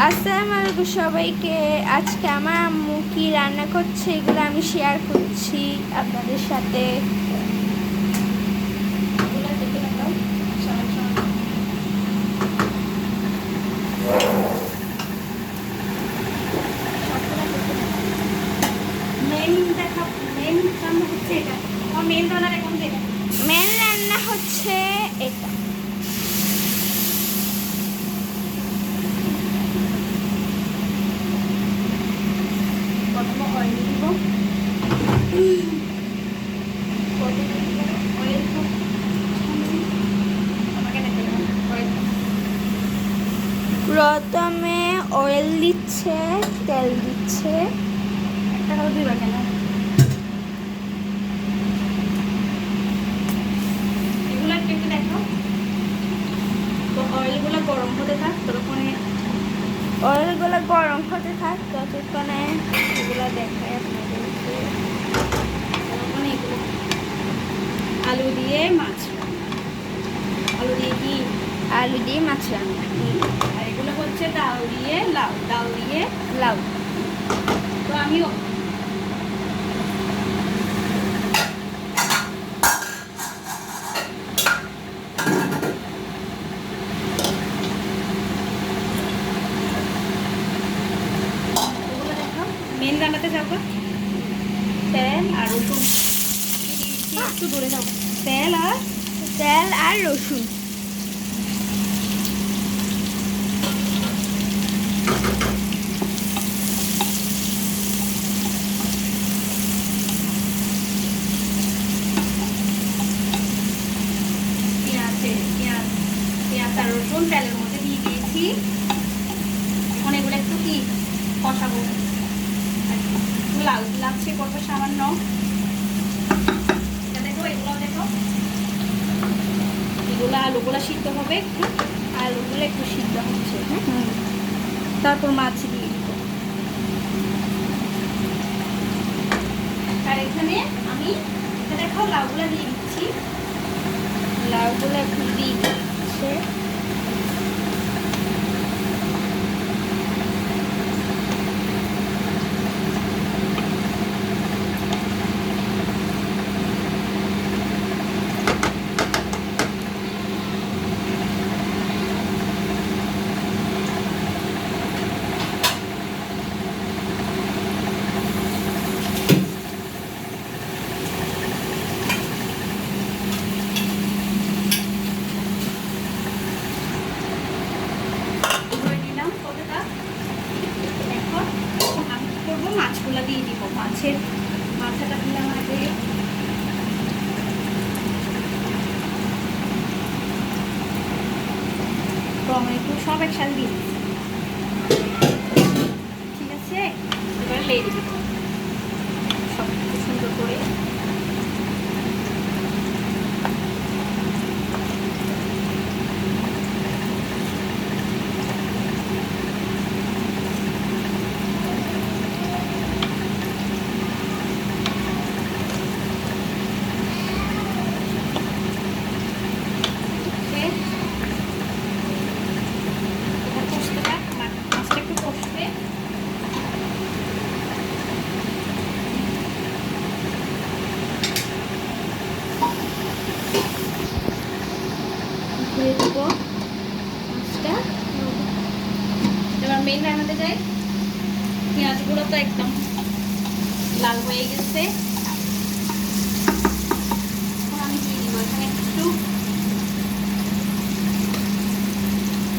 আসসালামু আলাইকুম সবাইকে। আজকে আমার আম্মু কি রান্না করছে এগুলো আমি শেয়ার করছি আপনাদের সাথে। মেন রান্না হচ্ছে এটা। প্রথমে অয়েল দিচ্ছে, তেল দিচ্ছে। এগুলো একটু দেখো তো, অয়েলগুলো গরম হতে থাক ততক্ষণে। অয়েলগুলো গরম হতে থাক ততক্ষণে এগুলো দেখায় আপনাদেরকে। ততক্ষণে এগুলো আলু দিয়ে মাছ, আলু দিয়ে কি আলু দিয়ে মাছ রান্না। আর এগুলো হচ্ছে ডাল দিয়ে লাউ, ডাল দিয়ে লাউ। তো আমিও মেন রান্নাতে যাবো। তেল আর রসুন একটু দূরে যাবো। তেল আর রসুন। পেঁয়াজ আর রসুন তেলের মধ্যে দিয়ে দিয়েছি। এখন এগুলো একটু কি কষাবো, লাল লাগছে করবো সামান্য। দেখো এগুলো দেখো, এগুলো আলুগুলো সিদ্ধ হবে একটু, আলুগুলো একটু সিদ্ধ হচ্ছে। তারপর মাছ দিয়ে দিব। আর এখানে আমি দেখো লাউগুলো দিয়ে দিচ্ছি। লাউগুলো একটু দিয়ে দিচ্ছে। মাছগুলো দিয়ে দিব। মাছের মাথাটা দিলাম আগে, টমেটো সব একসাথে দিয়ে দিচ্ছি। ঠিক আছে, এবারে লেগে দিব সব কিছু সুন্দর করে। দিয়ে দিব মাছটা। এবার মেন রান্নাতে যাই। পেঁয়াজগুলো তো একদম লাল হয়ে গেছে। এখন আমি দিয়ে দিব এখানে একটু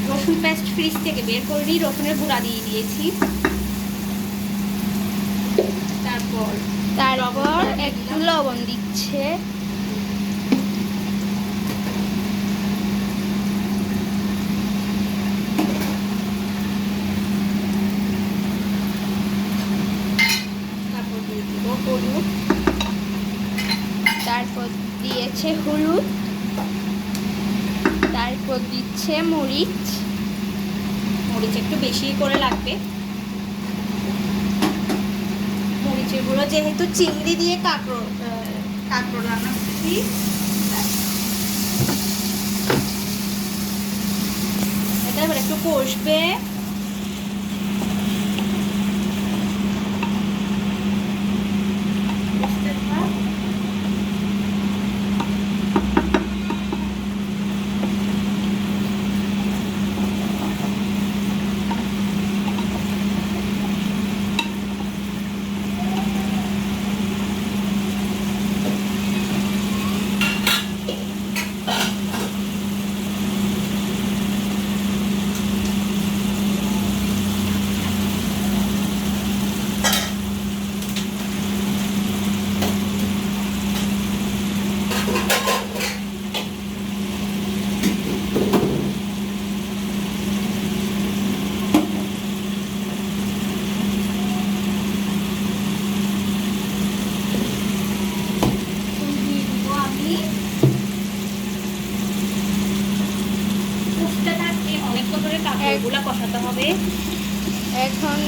রসুন পেস্ট, ফ্রিজ থেকে বের করে নিয়ে রসুনের গুঁড়া দিয়ে দিয়েছি। তারপর একটু লবণ দিচ্ছে। তারপর দিয়ে দিব হলুদ, তারপর দিয়েছে হলুদ, তারপর দিচ্ছে মরিচ। মরিচ একটু বেশি করে লাগবে। মরিচের গুঁড়ো যেহেতু চিংড়ি দিয়ে কাঁকড়ো রান্না করছি, এটা এবার একটু কষবে। এখন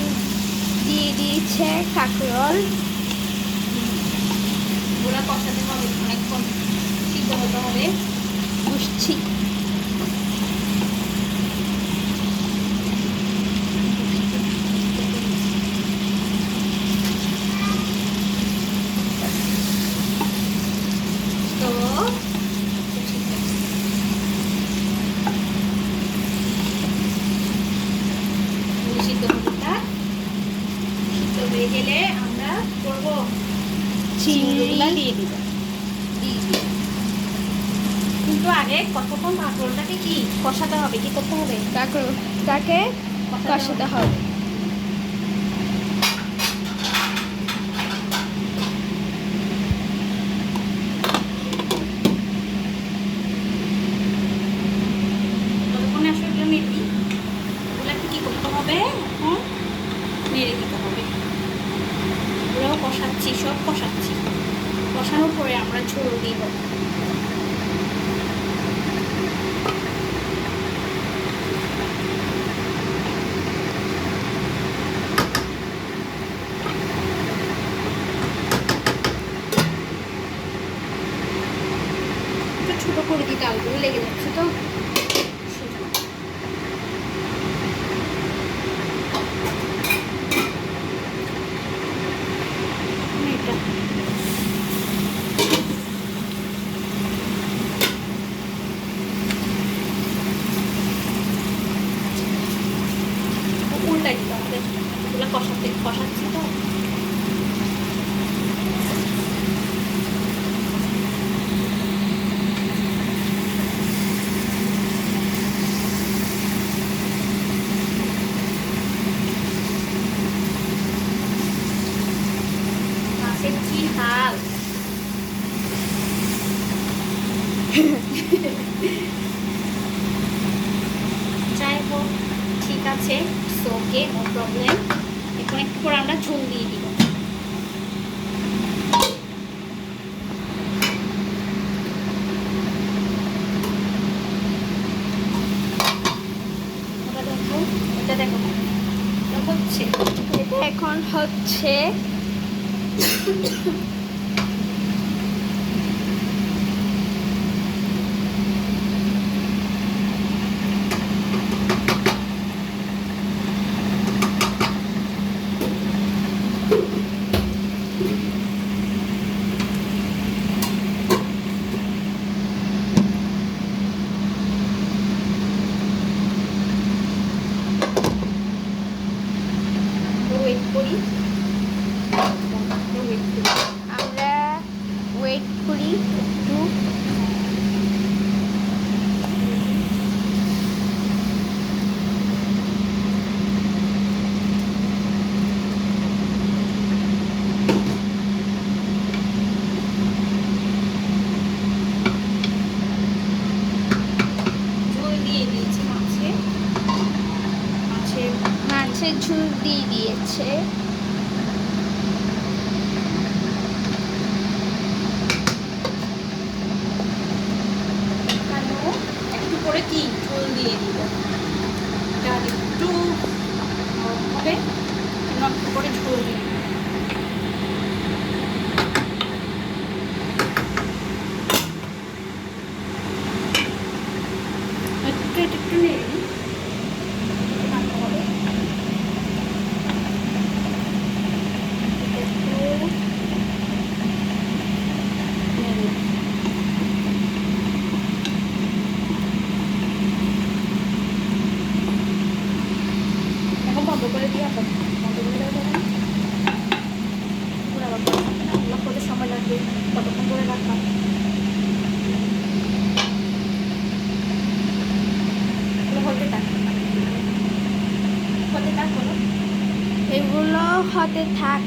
দিয়ে দিয়েছে কাঁকরোল। ওগুলো কষাতে হবে, অনেকক্ষণ সিদ্ধ হতে হবে। বুঝছি। তো সিদ্ধ হবে, তার সিদ্ধ হয়ে গেলে আমরা করবো চিংড়িগুলো দিয়ে দিব। কিন্তু আগে কতক্ষণ কাঁকরোলটাকে কি কষাতে হবে, কি করতে হবে? কাঁকরোলটাকে কষাতে হবে। ততক্ষণে আসলে এগুলো নেড়ে দিই। এগুলোকে কি করতে হবে? এখন নেড়ে দিতে হবে। এগুলোও কষাচ্ছি, সব কষাচ্ছি। কষানোর পরে আমরা ঝোল দিব। ছোট করে দিতে আলুগুলো লেগে যাচ্ছে তো এটা উল্টাই দিতে হবে। এগুলো কষাচ্ছি তো। মাছের কি হাল! যাই হোক, ঠিক আছে, ওকে, নো প্রবলেম। এখন একটু পরে আমরা ঝোল দিয়ে দিব। দেখো, এটা দেখো, এটা হচ্ছে এটা এখন হচ্ছে ওয়েট করি, ওয়েট করি। আমরা ওয়েট করি একটু। ঝোল দিয়ে দিয়েছি মাছের ঝোল দিয়ে দিয়েছে। একটু করে কি ঝোল দিয়ে দিব। এটা একটু হবে, একটু করে ঝোল দিয়ে দিব। একটু নেড়ে দিই। রান্না হবে এখন বন্ধ করে দিয়ে আসো, বন্ধ করে দেওয়া যাবে না? পুরো আবার ওগুলো করতে সময় লাগবে, কতক্ষণ করে রাখলাম। হতে থাক, হতে থাক, বলো। এগুলো হতে থাক।